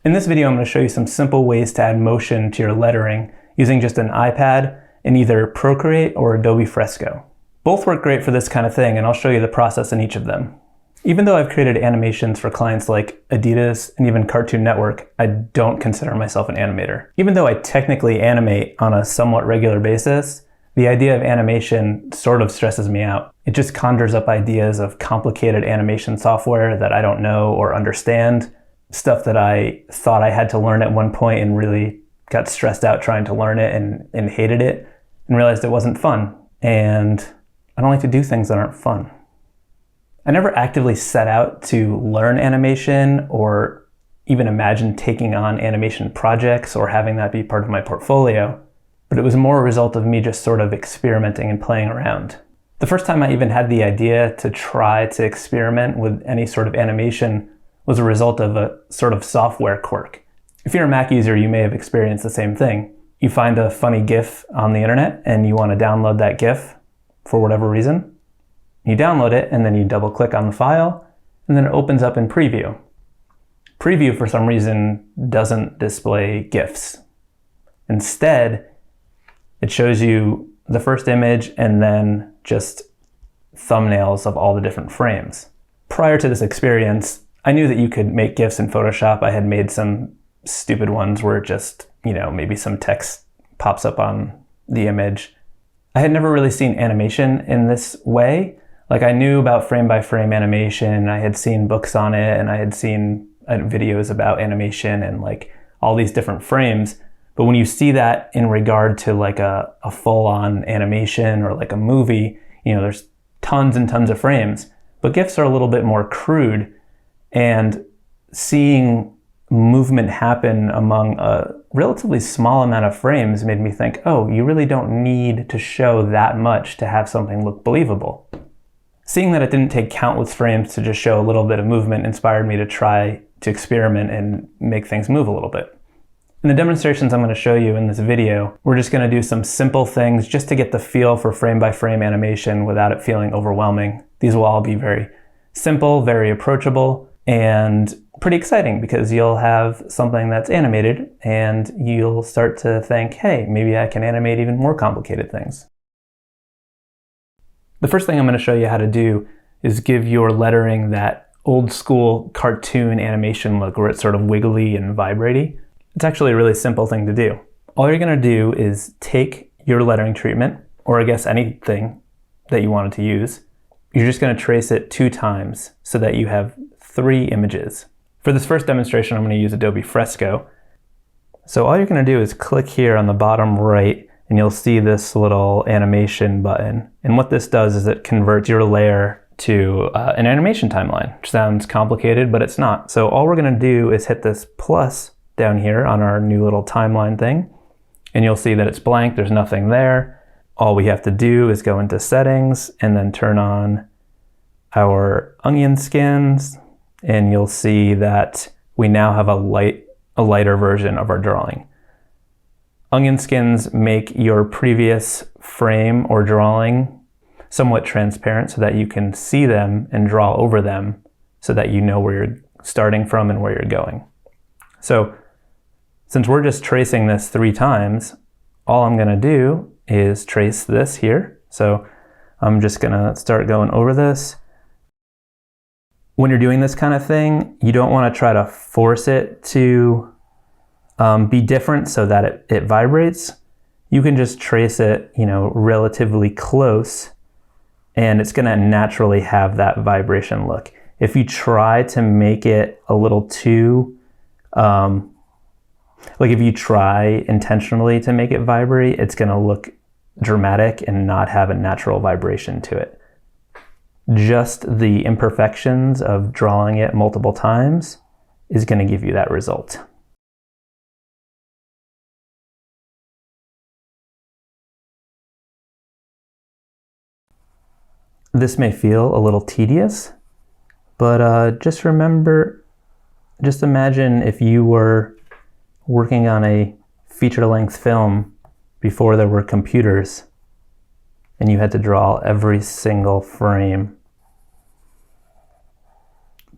In this video, I'm going to show you some simple ways to add motion to your lettering using just an iPad in either Procreate or Adobe Fresco. Both work great for this kind of thing, and I'll show you the process in each of them. Even though I've created animations for clients like Adidas and even Cartoon Network, I don't consider myself an animator. Even though I technically animate on a somewhat regular basis, the idea of animation sort of stresses me out. It just conjures up ideas of complicated animation software that I don't know or understand, stuff that I thought I had to learn at one point and really got stressed out trying to learn it and hated it and realized it wasn't fun. And I don't like to do things that aren't fun. I never actively set out to learn animation or even imagine taking on animation projects or having that be part of my portfolio, but it was more a result of me just sort of experimenting and playing around. The first time I even had the idea to try to experiment with any sort of animation was a result of a sort of software quirk. If you're a Mac user, you may have experienced the same thing. You find a funny GIF on the internet and you want to download that GIF for whatever reason. You download it and then you double click on the file and then it opens up in preview. Preview for some reason doesn't display GIFs. Instead, it shows you the first image and then just thumbnails of all the different frames. Prior to this experience, I knew that you could make GIFs in Photoshop. I had made some stupid ones where just, maybe some text pops up on the image. I had never really seen animation in this way. Like, I knew about frame by frame animation, I had seen books on it, and I had seen videos about animation and like all these different frames. But when you see that in regard to like a full-on animation or like a movie, there's tons and tons of frames. But GIFs are a little bit more crude, and seeing movement happen among a relatively small amount of frames made me think, oh, you really don't need to show that much to have something look believable. Seeing that it didn't take countless frames to just show a little bit of movement inspired me to try to experiment and make things move a little bit. In the demonstrations I'm going to show you in this video, we're just going to do some simple things just to get the feel for frame by frame animation without it feeling overwhelming. These will all be very simple, very approachable, and pretty exciting because you'll have something that's animated and you'll start to think, hey, maybe I can animate even more complicated things. The first thing I'm going to show you how to do is give your lettering that old school cartoon animation look where it's sort of wiggly and vibraty. It's actually a really simple thing to do. All you're going to do is take your lettering treatment, or I guess anything that you wanted to use. You're just going to trace it 2 times so that you have 3 images. For this first demonstration, I'm going to use Adobe Fresco. So all you're going to do is click here on the bottom right and you'll see this little animation button. And what this does is it converts your layer to an animation timeline, which sounds complicated, but it's not. So all we're going to do is hit this plus down here on our new little timeline thing, and you'll see that it's blank, there's nothing there. All we have to do is go into settings and then turn on our onion skins, and you'll see that we now have a lighter version of our drawing. Onion skins make your previous frame or drawing somewhat transparent so that you can see them and draw over them so that you know where you're starting from and where you're going. So since we're just tracing this 3 times, all I'm going to do is trace this here. So I'm just going to start going over this. When you're doing this kind of thing, you don't want to try to force it to be different so that it vibrates. You can just trace it, relatively close, and it's going to naturally have that vibration look. If you try to make it a little too, if you try intentionally to make it vibrate, it's going to look dramatic and not have a natural vibration to it. Just the imperfections of drawing it multiple times is going to give you that result. This may feel a little tedious, but just imagine if you were working on a feature-length film before there were computers and you had to draw every single frame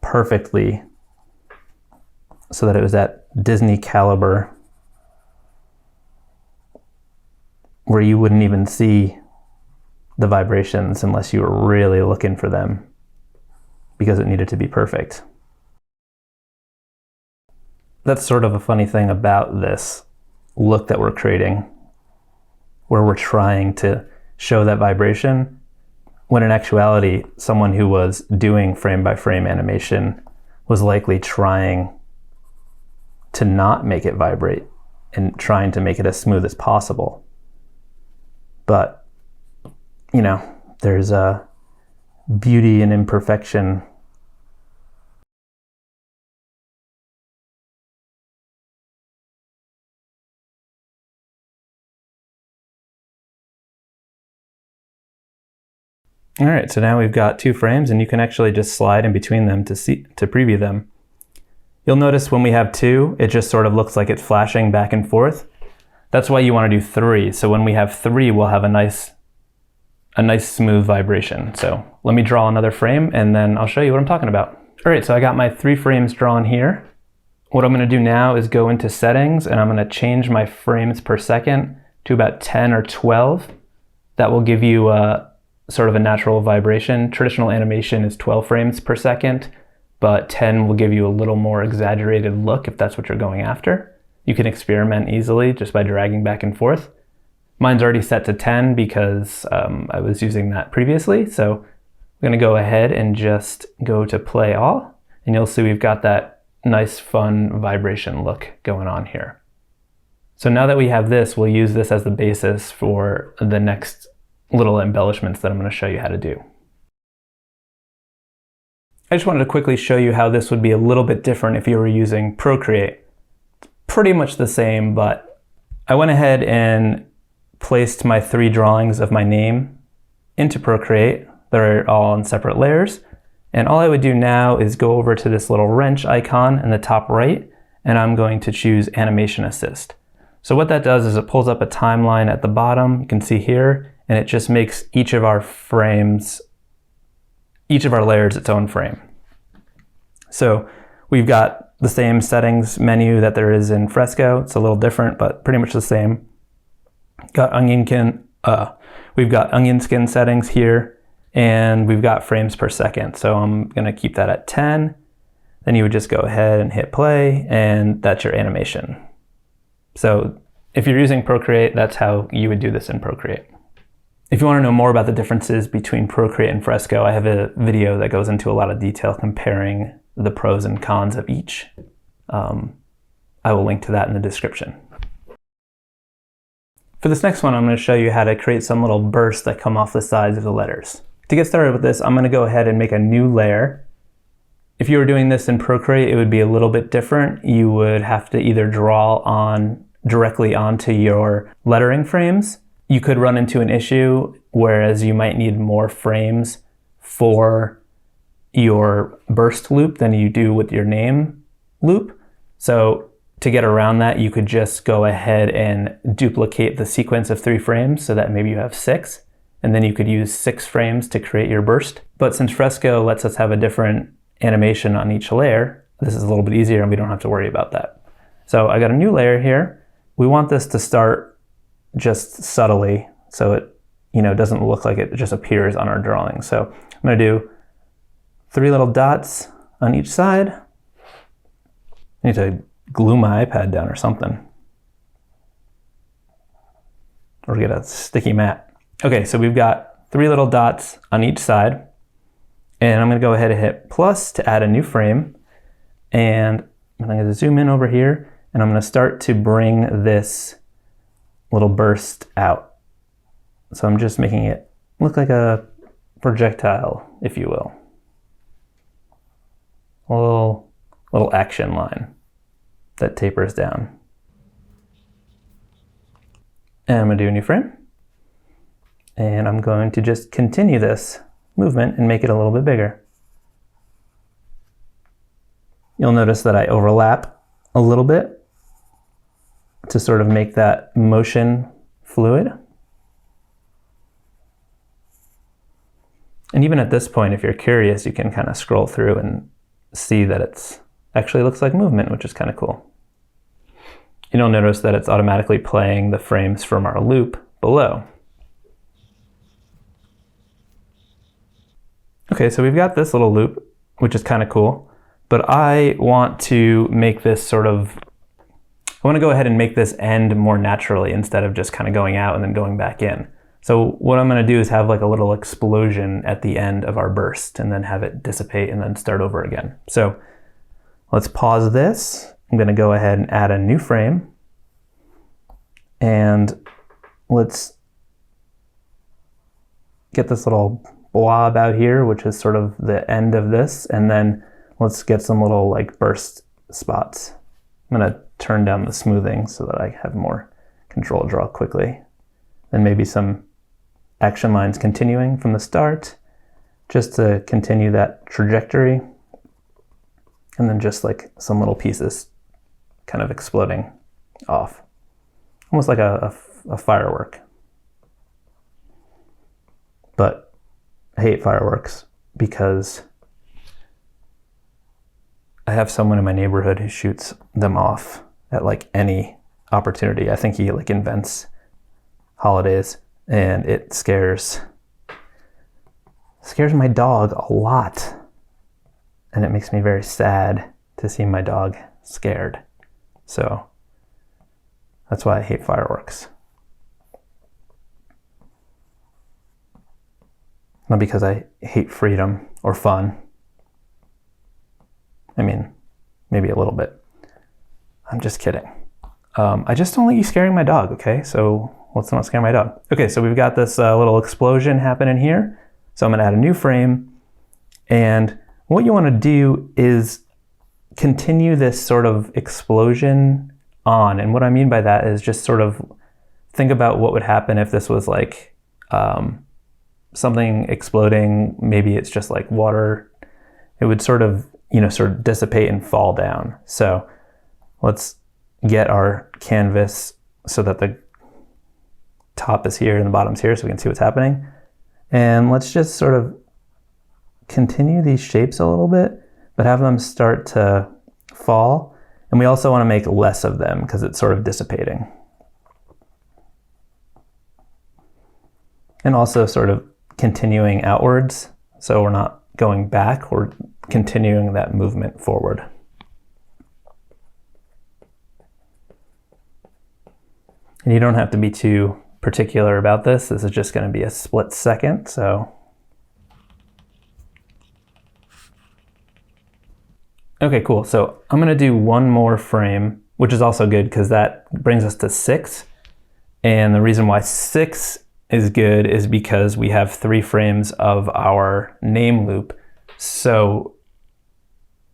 perfectly so that it was at Disney caliber, where you wouldn't even see the vibrations unless you were really looking for them, because it needed to be perfect. That's sort of a funny thing about this look that we're creating, where we're trying to show that vibration, when in actuality, someone who was doing frame by frame animation was likely trying to not make it vibrate and trying to make it as smooth as possible. But, you know, there's a beauty in imperfection. All right, so now we've got 2 frames, and you can actually just slide in between them to preview them. You'll notice when we have 2, it just sort of looks like it's flashing back and forth. That's why you want to do 3. So when we have 3, we'll have a nice smooth vibration. So let me draw another frame and then I'll show you what I'm talking about. All right, so I got my 3 frames drawn here. What I'm going to do now is go into settings, and I'm going to change my frames per second to about 10 or 12. That will give you sort of a natural vibration. Traditional animation is 12 frames per second, but 10 will give you a little more exaggerated look if that's what you're going after. You can experiment easily just by dragging back and forth. Mine's already set to 10 because I was using that previously. So I'm going to go ahead and just go to play all, and you'll see we've got that nice fun vibration look going on here. So now that we have this, we'll use this as the basis for the next little embellishments that I'm going to show you how to do. I just wanted to quickly show you how this would be a little bit different if you were using Procreate. Pretty much the same, but I went ahead and placed my 3 drawings of my name into Procreate. They're all on separate layers. And all I would do now is go over to this little wrench icon in the top right, and I'm going to choose Animation Assist. So what that does is it pulls up a timeline at the bottom, you can see here, and it just makes each of our frames, each of our layers its own frame. So we've got the same settings menu that there is in Fresco. It's a little different, but pretty much the same. We've got onion skin settings here, and we've got frames per second. So I'm gonna keep that at 10. Then you would just go ahead and hit play, and that's your animation. So if you're using Procreate, that's how you would do this in Procreate. If you want to know more about the differences between Procreate and Fresco, I have a video that goes into a lot of detail comparing the pros and cons of each. I will link to that in the description. For this next one, I'm going to show you how to create some little bursts that come off the sides of the letters. To get started with this, I'm going to go ahead and make a new layer. If you were doing this in Procreate, it would be a little bit different. You would have to either draw directly onto your lettering frames. You could run into an issue, whereas you might need more frames for your burst loop than you do with your name loop. So to get around that, you could just go ahead and duplicate the sequence of 3 frames so that maybe you have 6, and then you could use 6 frames to create your burst. But since Fresco lets us have a different animation on each layer, this is a little bit easier and we don't have to worry about that. So I got a new layer here. We want this to start just subtly so it doesn't look like it just appears on our drawing. So I'm going to do 3 little dots on each side. I need to glue my iPad down or something, or get a sticky mat. Okay, so we've got 3 little dots on each side, and I'm going to go ahead and hit plus to add a new frame, and I'm going to zoom in over here, and I'm going to start to bring this little burst out. So I'm just making it look like a projectile, if you will. A little action line that tapers down. And I'm going to do a new frame. And I'm going to just continue this movement and make it a little bit bigger. You'll notice that I overlap a little bit to sort of make that motion fluid. And even at this point, if you're curious, you can kind of scroll through and see that it's actually looks like movement, which is kind of cool. You'll notice that it's automatically playing the frames from our loop below. Okay, so we've got this little loop, which is kind of cool, but I want to make this sort of, I want to go ahead and make this end more naturally instead of just kind of going out and then going back in. So what I'm going to do is have like a little explosion at the end of our burst and then have it dissipate and then start over again. So let's pause this. I'm going to go ahead and add a new frame. And let's get this little blob out here, which is sort of the end of this. And then let's get some little like burst spots. I'm going to turn down the smoothing so that I have more control to draw quickly. And maybe some action lines continuing from the start, just to continue that trajectory. And then just like some little pieces kind of exploding off. Almost like a firework. But I hate fireworks because I have someone in my neighborhood who shoots them off at like any opportunity. I think he like invents holidays, and it scares my dog a lot. And it makes me very sad to see my dog scared. So that's why I hate fireworks. Not because I hate freedom or fun. I mean, maybe a little bit. I'm just kidding. I just don't like you scaring my dog, okay? So let's not scare my dog. Okay, so we've got this little explosion happening here. So I'm gonna add a new frame. And what you wanna do is continue this sort of explosion on. And what I mean by that is just sort of think about what would happen if this was like something exploding. Maybe it's just like water. It would sort of dissipate and fall down. So let's get our canvas so that the top is here and the bottom's here so we can see what's happening. And let's just sort of continue these shapes a little bit, but have them start to fall. And we also want to make less of them because it's sort of dissipating. And also sort of continuing outwards. So we're not going back, we're continuing that movement forward. And you don't have to be too particular about this. This is just going to be a split second. So okay, cool. So I'm going to do one more frame, which is also good because that brings us to 6. And the reason why 6 is good is because we have 3 frames of our name loop. So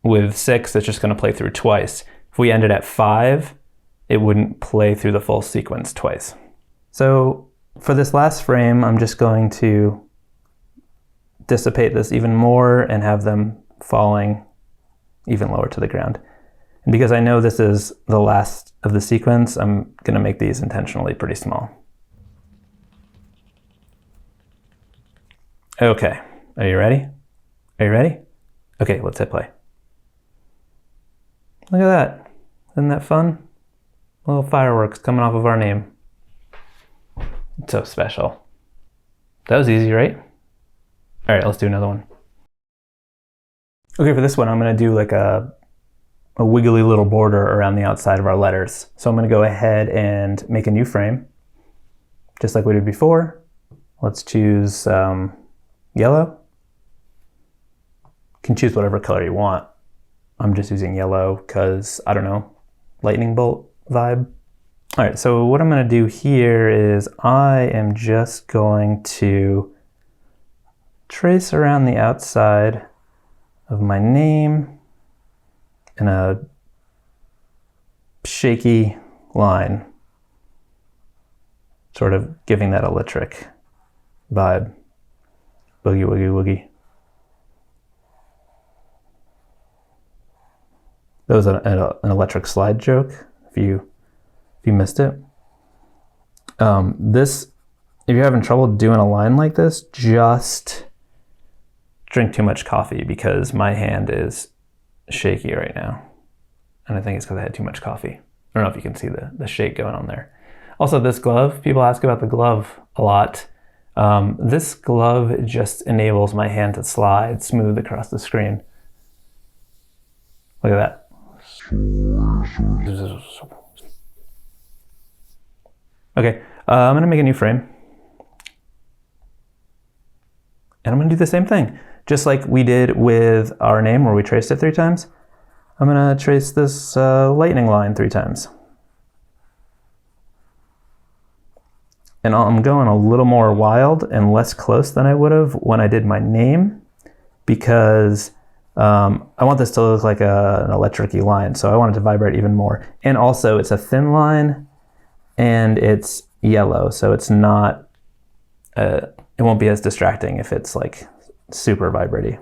with 6, it's just going to play through twice. If we ended at 5, it wouldn't play through the full sequence twice. So for this last frame, I'm just going to dissipate this even more and have them falling even lower to the ground. And because I know this is the last of the sequence, I'm going to make these intentionally pretty small. Okay, are you ready? Are you ready? Okay, let's hit play. Look at that. Isn't that fun? Little fireworks coming off of our name. It's so special. That was easy, right? All right, let's do another one. Okay, for this one, I'm going to do like a wiggly little border around the outside of our letters. So I'm going to go ahead and make a new frame, just like we did before. Let's choose yellow. You can choose whatever color you want. I'm just using yellow because, I don't know, lightning bolt vibe. All right, so what I'm going to do here is I am just going to trace around the outside of my name in a shaky line, sort of giving that electric vibe. Boogie, woogie, woogie. That was an electric slide joke, if you missed it. If you're having trouble doing a line like this, just drink too much coffee because my hand is shaky right now. And I think it's because I had too much coffee. I don't know if you can see the shake going on there. Also, this glove, people ask about the glove a lot. This glove just enables my hand to slide smooth across the screen. Look at that. Okay, I'm gonna make a new frame. And I'm gonna do the same thing. Just like we did with our name where we traced it 3 times, I'm gonna trace this lightning line 3 times. And I'm going a little more wild and less close than I would have when I did my name, because I want this to look like an electric-y line, so I want it to vibrate even more. And also it's a thin line and it's yellow, so it's not, it won't be as distracting if it's like super vibraty.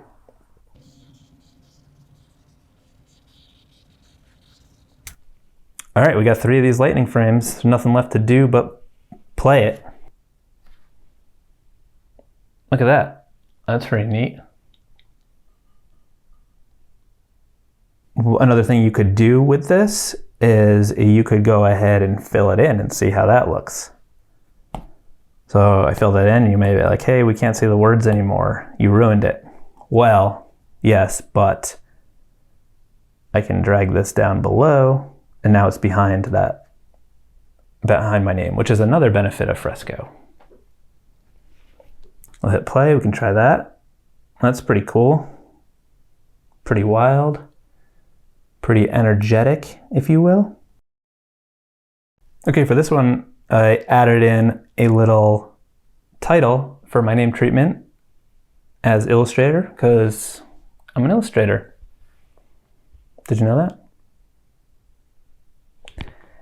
All right, we got 3 of these lightning frames. There's nothing left to do but play it. Look at that. That's pretty neat. Another thing you could do with this is you could go ahead and fill it in and see how that looks. So I filled it in, you may be like, hey, we can't see the words anymore. You ruined it. Well, yes, but I can drag this down below and now it's behind my name, which is another benefit of Fresco. I'll hit play, we can try that. That's pretty cool. Pretty wild. Pretty energetic, if you will. Okay, for this one, I added in a little title for my name treatment as illustrator, because I'm an illustrator. Did you know that?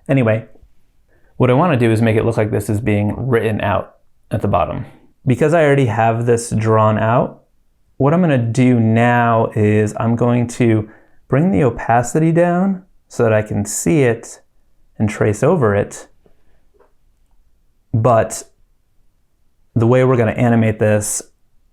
Anyway, what I want to do is make it look like this is being written out at the bottom. Because I already have this drawn out, what I'm going to do now is I'm going to bring the opacity down so that I can see it and trace over it. But the way we're going to animate this,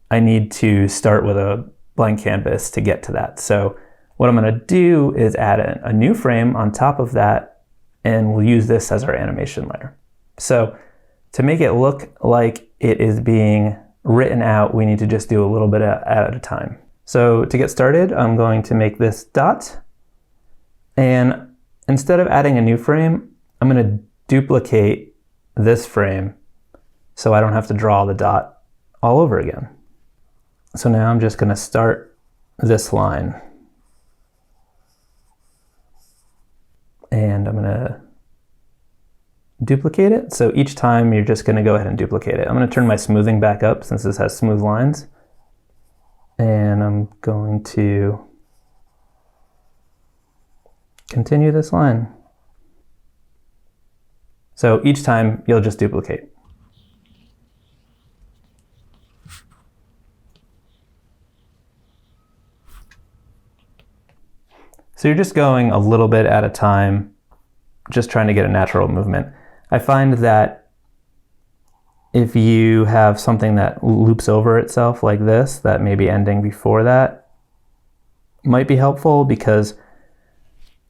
I need to start with a blank canvas to get to that. So what I'm going to do is add a new frame on top of that, and we'll use this as our animation layer. So to make it look like it is being written out, we need to just do a little bit at a time. So to get started, I'm going to make this dot, and instead of adding a new frame, I'm going to duplicate this frame so I don't have to draw the dot all over again. So now I'm just going to start this line. And I'm going to duplicate it. So each time you're just going to go ahead and duplicate it. I'm going to turn my smoothing back up since this has smooth lines. And I'm going to continue this line. So each time you'll just duplicate. So you're just going a little bit at a time, just trying to get a natural movement. I find that if you have something that loops over itself like this, that may be ending before that, might be helpful because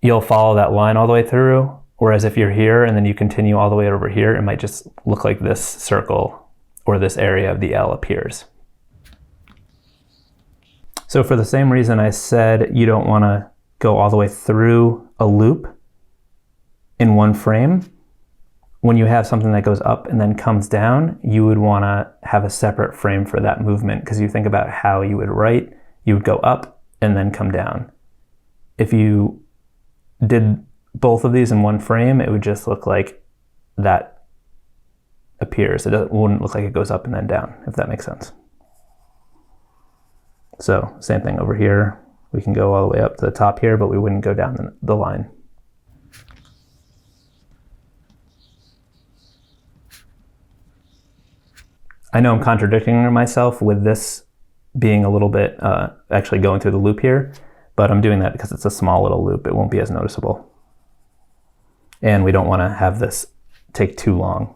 you'll follow that line all the way through. Whereas if you're here and then you continue all the way over here, it might just look like this circle or this area of the L appears. So for the same reason I said you don't want to go all the way through a loop in one frame, when you have something that goes up and then comes down, you would want to have a separate frame for that movement, because you think about how you would write, you would go up and then come down. If you did both of these in one frame, it would just look like that appears. It wouldn't look like it goes up and then down, if that makes sense. So same thing over here. We can go all the way up to the top here, but we wouldn't go down the line. I know I'm contradicting myself with this being a little bit, actually going through the loop here, but I'm doing that because it's a small little loop. It won't be as noticeable. And we don't want to have this take too long.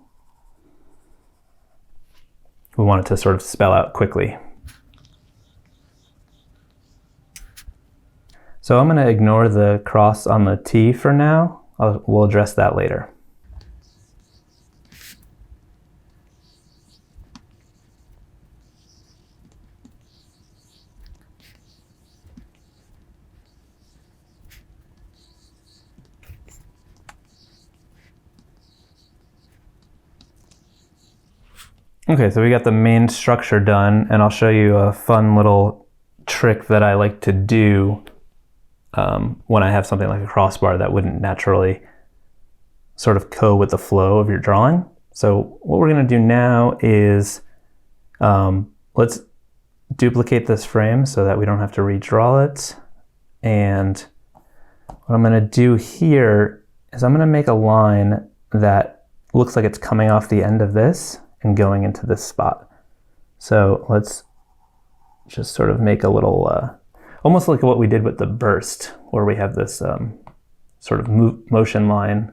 We want it to sort of spell out quickly. So I'm going to ignore the cross on the T for now. We'll address that later. Okay, so we got the main structure done, and I'll show you a fun little trick that I like to do when I have something like a crossbar that wouldn't naturally sort of go with the flow of your drawing. So what we're going to do now is let's duplicate this frame so that we don't have to redraw it. And what I'm going to do here is I'm going to make a line that looks like it's coming off the end of this and going into this spot. So let's just sort of make a little, almost like what we did with the burst, where we have this sort of motion line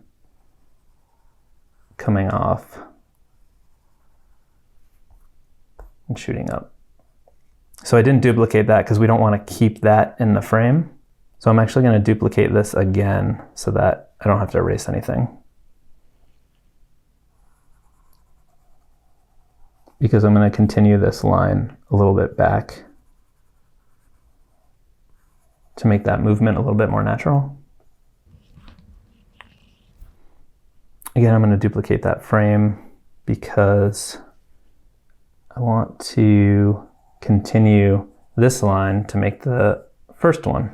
coming off and shooting up. So I didn't duplicate that because we don't want to keep that in the frame. So I'm actually going to duplicate this again so that I don't have to erase anything. Because I'm going to continue this line a little bit back to make that movement a little bit more natural. Again, I'm going to duplicate that frame because I want to continue this line to make the first one.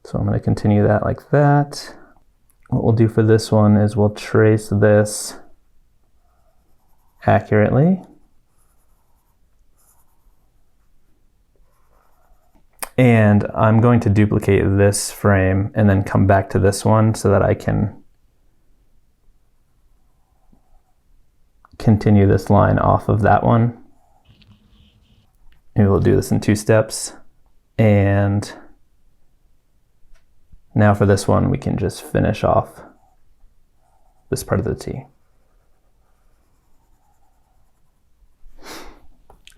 So I'm going to continue that like that. What we'll do for this one is we'll trace this accurately. And I'm going to duplicate this frame and then come back to this one so that I can continue this line off of that one. Maybe we'll do this in 2 steps. And now for this one, we can just finish off this part of the T.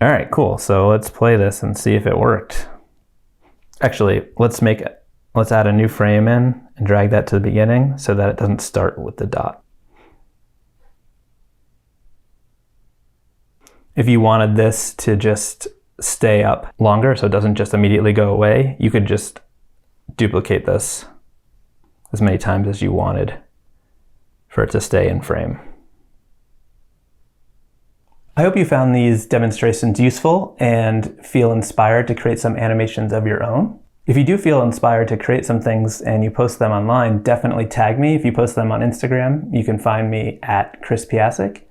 All right, cool. So let's play this and see if it worked. Actually, let's add a new frame in and drag that to the beginning so that it doesn't start with the dot. If you wanted this to just stay up longer so it doesn't just immediately go away, you could just duplicate this as many times as you wanted for it to stay in frame. I hope you found these demonstrations useful and feel inspired to create some animations of your own. If you do feel inspired to create some things and you post them online, definitely tag me. If you post them on Instagram, you can find me at Chris Piasek,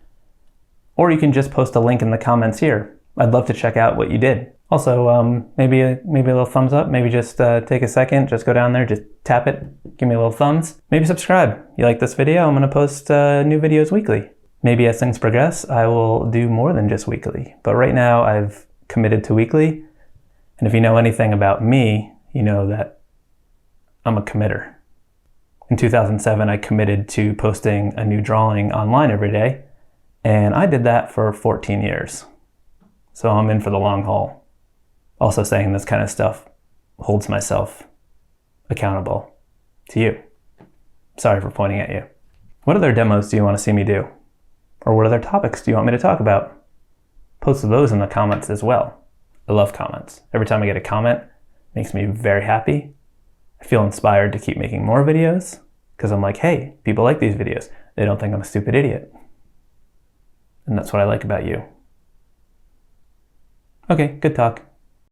or you can just post a link in the comments here. I'd love to check out what you did. Also, maybe a little thumbs up, maybe just take a second, just go down there, just tap it, give me a little thumbs. Maybe subscribe. You like this video? I'm gonna post new videos weekly. Maybe as things progress, I will do more than just weekly. But right now I've committed to weekly. And if you know anything about me, you know that I'm a committer. In 2007, I committed to posting a new drawing online every day. And I did that for 14 years. So I'm in for the long haul. Also saying this kind of stuff holds myself accountable to you. Sorry for pointing at you. What other demos do you want to see me do? Or what other topics do you want me to talk about? Post those in the comments as well. I love comments. Every time I get a comment, it makes me very happy. I feel inspired to keep making more videos because I'm like, hey, people like these videos. They don't think I'm a stupid idiot. And that's what I like about you. Okay, good talk.